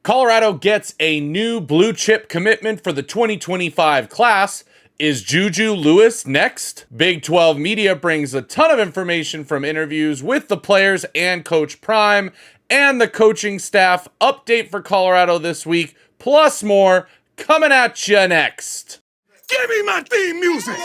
Colorado gets a new blue chip commitment for the 2025 class. Is Juju Lewis next? Big 12 Media brings a ton of information from interviews with the players and Coach Prime and the coaching staff. Update for Colorado this week, plus more coming at you next. Give me my theme music!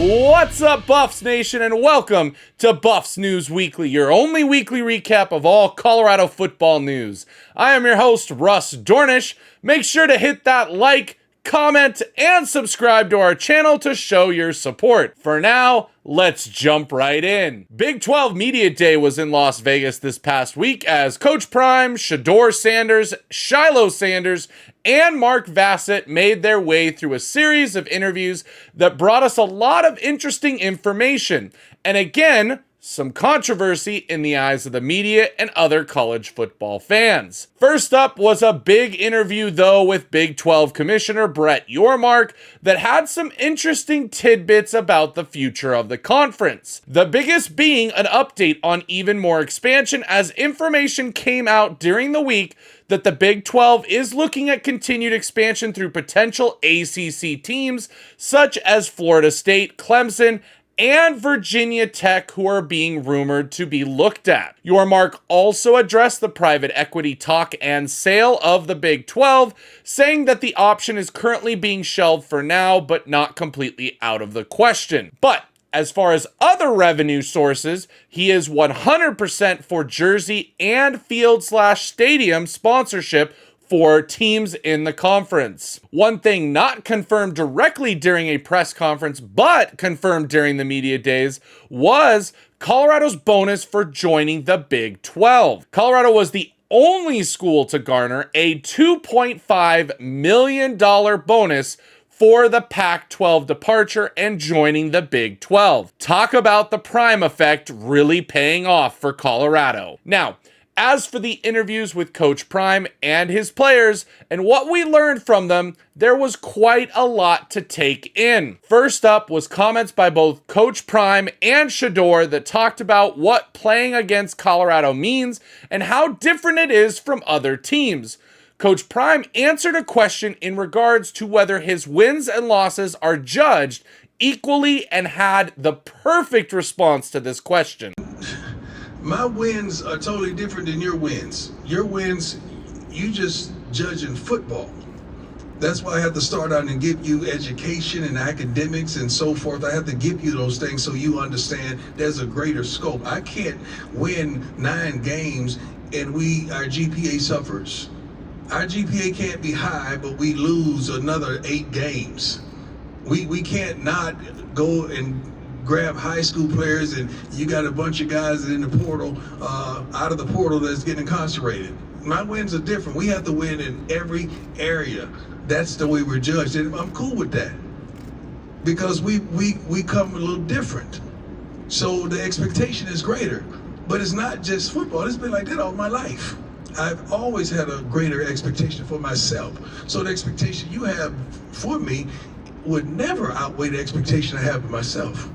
What's up, Buffs Nation, and welcome to Buffs News Weekly, your only weekly recap of all Colorado football news. I am your host, Russ Dornish. Make sure to hit that like, comment, and subscribe to our channel to show your support. For now, let's jump right in. Big 12 Media Day was in Las Vegas this past week as Coach Prime, Shedeur Sanders, Shiloh Sanders, and Mark Vassett made their way through a series of interviews that brought us a lot of interesting information. And again, some controversy in the eyes of the media and other college football fans. First up was a big interview, though, with Big 12 Commissioner Brett Yormark that had some interesting tidbits about the future of the conference. The biggest being an update on even more expansion, as information came out during the week that the Big 12 is looking at continued expansion through potential ACC teams such as Florida State, Clemson, and Virginia Tech, who are being rumored to be looked at. Yormark also addressed the private equity talk and sale of the Big 12, saying that the option is currently being shelved for now, but not completely out of the question. But as far as other revenue sources, he is 100% for jersey and field/stadium sponsorship for teams in the conference. One thing not confirmed directly during a press conference, but confirmed during the media days, was Colorado's bonus for joining the Big 12. Colorado was the only school to garner a $2.5 million bonus for the Pac-12 departure and joining the Big 12. Talk about the Prime effect really paying off for Colorado. Now, as for the interviews with Coach Prime and his players and what we learned from them, there was quite a lot to take in. First up was comments by both Coach Prime and Shedeur that talked about what playing against Colorado means and how different it is from other teams. Coach Prime answered a question in regards to whether his wins and losses are judged equally and had the perfect response to this question. My wins are totally different than your wins. Your wins, you just judge in football. That's why I have to start out and give you education and academics and so forth. I have to give you those things so you understand there's a greater scope. I can't win 9 games and our GPA suffers. Our GPA can't be high, but we lose another 8 games. We can't not go and grab high school players and you got a bunch of guys in the portal, out of the portal that's getting incarcerated. My wins are different. We have to win in every area. That's the way we're judged, and I'm cool with that because we come a little different. So the expectation is greater, but it's not just football. It's been like that all my life. I've always had a greater expectation for myself. So the expectation you have for me would never outweigh the expectation I have for myself.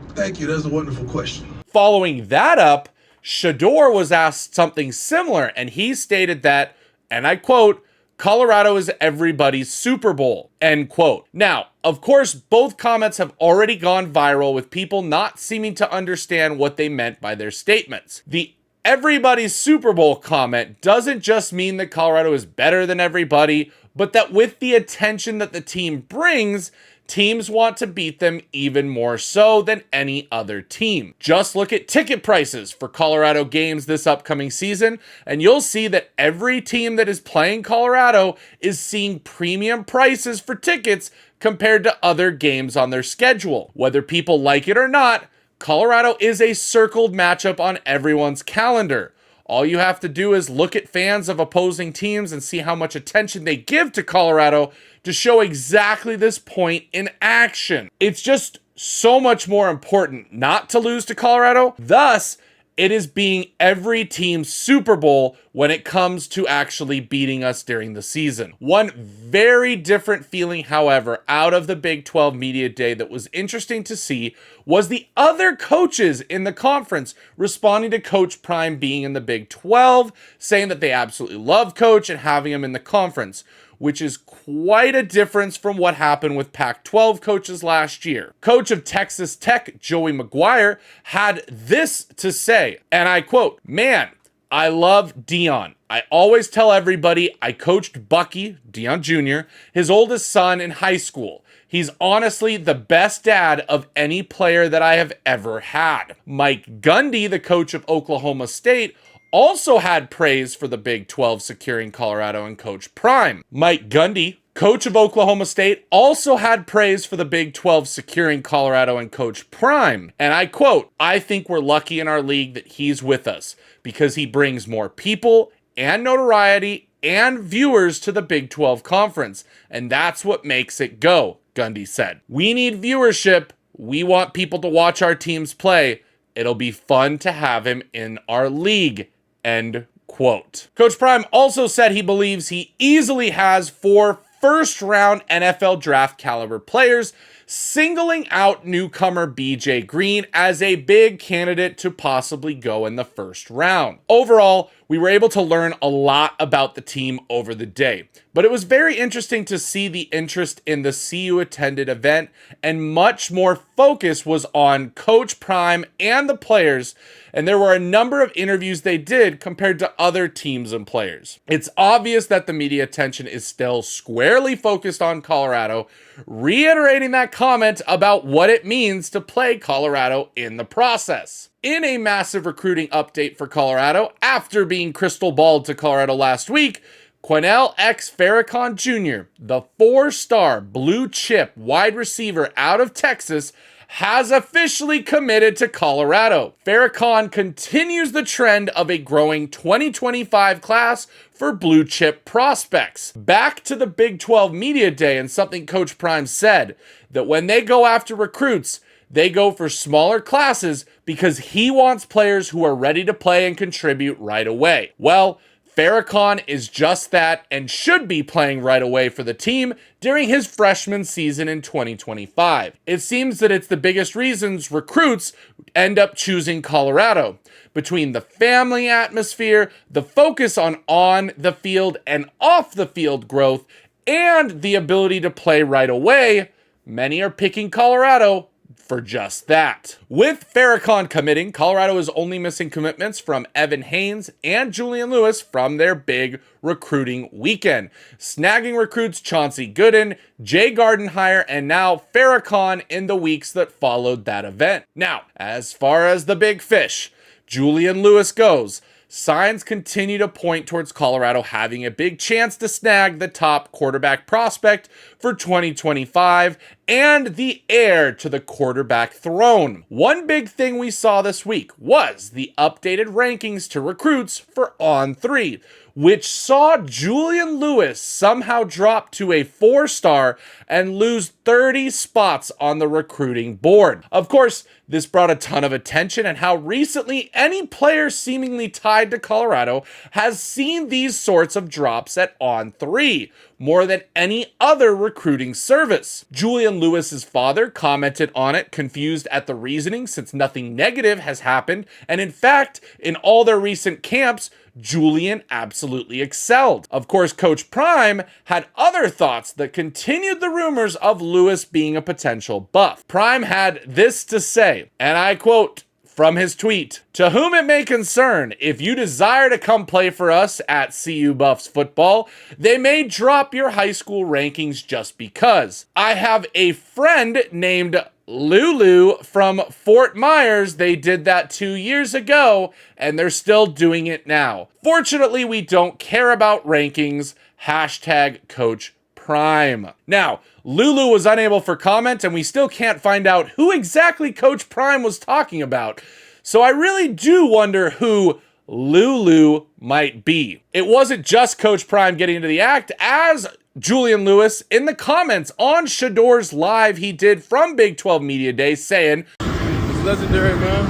Thank you. That's a wonderful question. Following that up, Shedeur was asked something similar, and he stated that, and I quote, "Colorado is everybody's Super Bowl," end quote. Now, of course, both comments have already gone viral with people not seeming to understand what they meant by their statements. The everybody's Super Bowl comment doesn't just mean that Colorado is better than everybody, but that with the attention that the team brings, teams want to beat them even more so than any other team. Just look at ticket prices for Colorado games this upcoming season, and you'll see that every team that is playing Colorado is seeing premium prices for tickets compared to other games on their schedule. Whether people like it or not, Colorado is a circled matchup on everyone's calendar. All you have to do is look at fans of opposing teams and see how much attention they give to Colorado to show exactly this point in action. It's just so much more important not to lose to Colorado. Thus, it is being every team's Super Bowl when it comes to actually beating us during the season. One very different feeling, however, out of the Big 12 Media Day that was interesting to see was the other coaches in the conference responding to Coach Prime being in the Big 12, saying that they absolutely love Coach and having him in the conference, which is quite a difference from what happened with Pac-12 coaches last year. Coach of Texas Tech, Joey McGuire, had this to say, and I quote, "Man, I love Deion. I always tell everybody I coached Bucky, Deion Jr., his oldest son, in high school. He's honestly the best dad of any player that I have ever had." Mike Gundy, the coach of Oklahoma State, also had praise for the Big 12 securing Colorado and Coach Prime. Mike Gundy, coach of Oklahoma State, also had praise for the Big 12 securing Colorado and Coach Prime. And I quote, "I think we're lucky in our league that he's with us because he brings more people and notoriety and viewers to the Big 12 conference. And that's what makes it go," Gundy said. "We need viewership. We want people to watch our teams play. It'll be fun to have him in our league." End quote. Coach Prime also said he believes he easily has 4 first-round NFL draft caliber players, singling out newcomer BJ Green as a big candidate to possibly go in the first round. Overall, we were able to learn a lot about the team over the day, but it was very interesting to see the interest in the CU attended event, and much more focus was on Coach Prime and the players, and there were a number of interviews they did compared to other teams and players. It's obvious that the media attention is still squarely focused on Colorado, reiterating that comment about what it means to play Colorado in the process. In a massive recruiting update for Colorado, after being crystal balled to Colorado last week, Quinnell X. Farrakhan Jr., the 4-star blue chip wide receiver out of Texas, has officially committed to Colorado. Farrakhan continues the trend of a growing 2025 class for blue chip prospects. Back to the Big 12 Media Day, and something Coach Prime said, that when they go after recruits, they go for smaller classes because he wants players who are ready to play and contribute right away. Well, Farrakhan is just that and should be playing right away for the team during his freshman season in 2025. It seems that it's the biggest reasons recruits end up choosing Colorado. Between the family atmosphere, the focus on the field and off the field growth, and the ability to play right away, many are picking Colorado for just that. With Farrakhan committing, Colorado is only missing commitments from Evan Haynes and Julian Lewis from their big recruiting weekend, snagging recruits Chauncey Gooden, Jay Gardenhire, and now Farrakhan in the weeks that followed that event. Now, as far as the big fish, Julian Lewis goes, signs continue to point towards Colorado having a big chance to snag the top quarterback prospect for 2025 and the heir to the quarterback throne. One big thing we saw this week was the updated rankings to recruits for On3, which saw Julian Lewis somehow drop to a 4-star and lose 30 spots on the recruiting board. Of course, this brought a ton of attention, and how recently any player seemingly tied to Colorado has seen these sorts of drops at On3 more than any other recruiting service. Julian Lewis's father commented on it, confused at the reasoning since nothing negative has happened, and in fact, in all their recent camps, Julian absolutely excelled. Of course, Coach Prime had other thoughts that continued the rumors of Lewis being a potential buff. Prime had this to say, and I quote from his tweet, "To whom it may concern, if you desire to come play for us at CU Buffs football, they may drop your high school rankings just because. I have a friend named Lulu from Fort Myers. They did that 2 years ago, and they're still doing it now. Fortunately, we don't care about rankings. Hashtag Coach Prime. Now, Lulu was unable for comment, and we still can't find out who exactly Coach Prime was talking about. So I really do wonder who Lulu might be. It wasn't just Coach Prime getting into the act, as Julian Lewis in the comments on Shedeur's live he did from Big 12 Media Day saying, "It's legendary, man.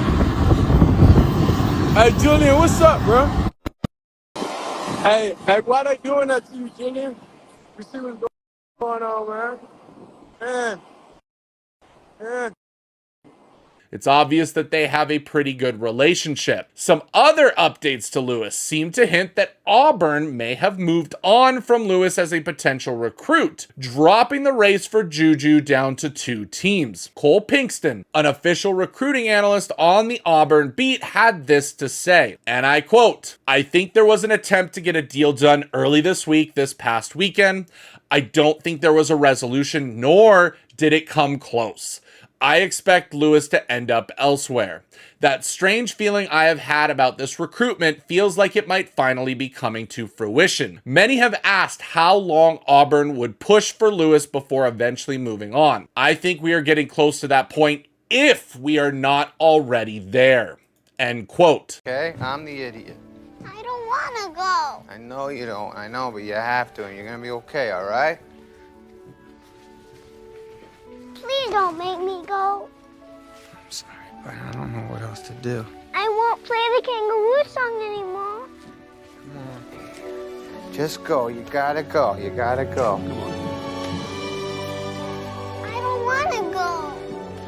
Hey, Julian, what's up, bro? Hey, why they doing that to you, Julian? You see what's going on, man? Man. it's obvious that they have a pretty good relationship. Some other updates to Lewis seem to hint that Auburn may have moved on from Lewis as a potential recruit, dropping the race for Juju down to 2 teams. Cole Pinkston, an official recruiting analyst on the Auburn beat, had this to say, and I quote, "I think there was an attempt to get a deal done early this past weekend. I don't think there was a resolution, nor did it come close. I expect Lewis to end up elsewhere. That strange feeling I have had about this recruitment feels like it might finally be coming to fruition. Many have asked how long Auburn would push for Lewis before eventually moving on. I think we are getting close to that point if we are not already there." End quote. Okay, I'm the idiot. I don't want to go. I know you don't. I know, but you have to, and you're gonna be okay, all right? Please don't make me go. I'm sorry, but I don't know what else to do. I won't play the kangaroo song anymore. Come on. Just go. You gotta go. You gotta go. Come on. I don't want to go.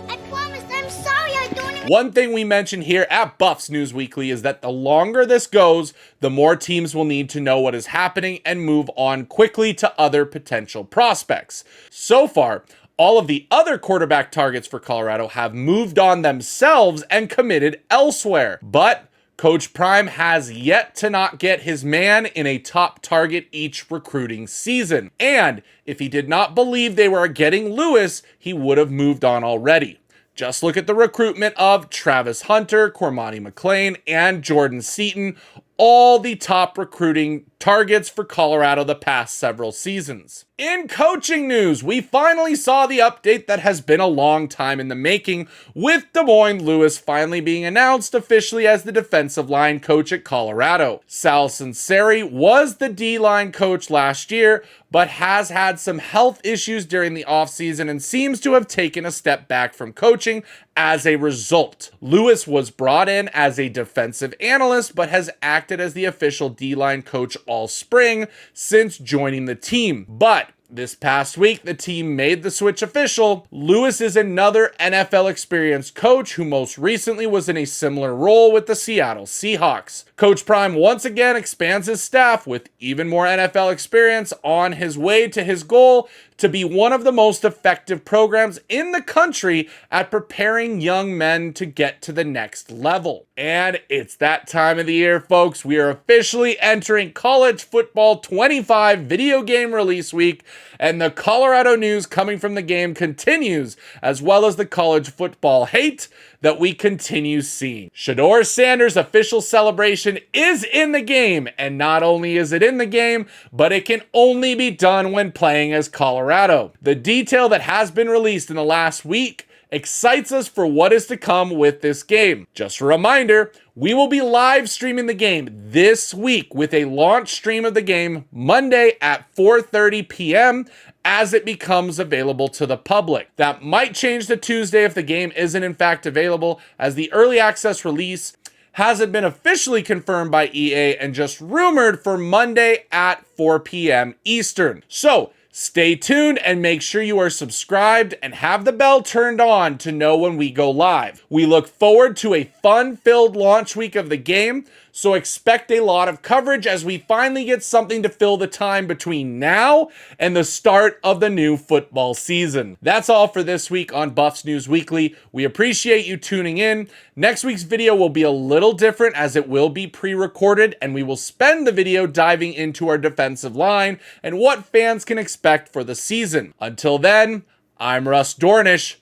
I promise. I'm sorry. I don't even... One thing we mentioned here at Buffs News Weekly is that the longer this goes, the more teams will need to know what is happening and move on quickly to other potential prospects. So far, all of the other quarterback targets for Colorado have moved on themselves and committed elsewhere. But Coach Prime has yet to not get his man in a top target each recruiting season. And if he did not believe they were getting Lewis, he would have moved on already. Just look at the recruitment of Travis Hunter, Cormani McClain, and Jordan Seaton, all the top recruiting targets for Colorado the past several seasons. In coaching news, we finally saw the update that has been a long time in the making, with Des Moines Lewis finally being announced officially as the defensive line coach at Colorado. Sal Sunseri was the D-line coach last year, but has had some health issues during the offseason and seems to have taken a step back from coaching as a result. Lewis was brought in as a defensive analyst, but has acted as the official D-line coach all spring since joining the team. But this past week, the team made the switch official. Lewis is another NFL experienced coach who most recently was in a similar role with the Seattle Seahawks. Coach Prime once again expands his staff with even more NFL experience on his way to his goal to be one of the most effective programs in the country at preparing young men to get to the next level. And it's that time of the year, folks. We are officially entering College Football 25 video game release week, and the Colorado news coming from the game continues, as well as the college football hate that we continue seeing. Shedeur Sanders' official celebration is in the game, and not only is it in the game, but it can only be done when playing as Colorado. The detail that has been released in the last week excites us for what is to come with this game. Just a reminder, we will be live streaming the game this week with a launch stream of the game Monday at 4:30 p.m. as it becomes available to the public. That might change to Tuesday if the game isn't in fact available, as the early access release hasn't been officially confirmed by EA and just rumored for Monday at 4 p.m. Eastern. So stay tuned and make sure you are subscribed and have the bell turned on to know when we go live. We look forward to a fun-filled launch week of the game, so expect a lot of coverage as we finally get something to fill the time between now and the start of the new football season. That's all for this week on Buffs News Weekly. We appreciate you tuning in. Next week's video will be a little different as it will be pre-recorded, and we will spend the video diving into our defensive line and what fans can expect for the season. Until then, I'm Russ Dornish.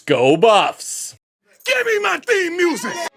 Go Buffs! Give me my theme music!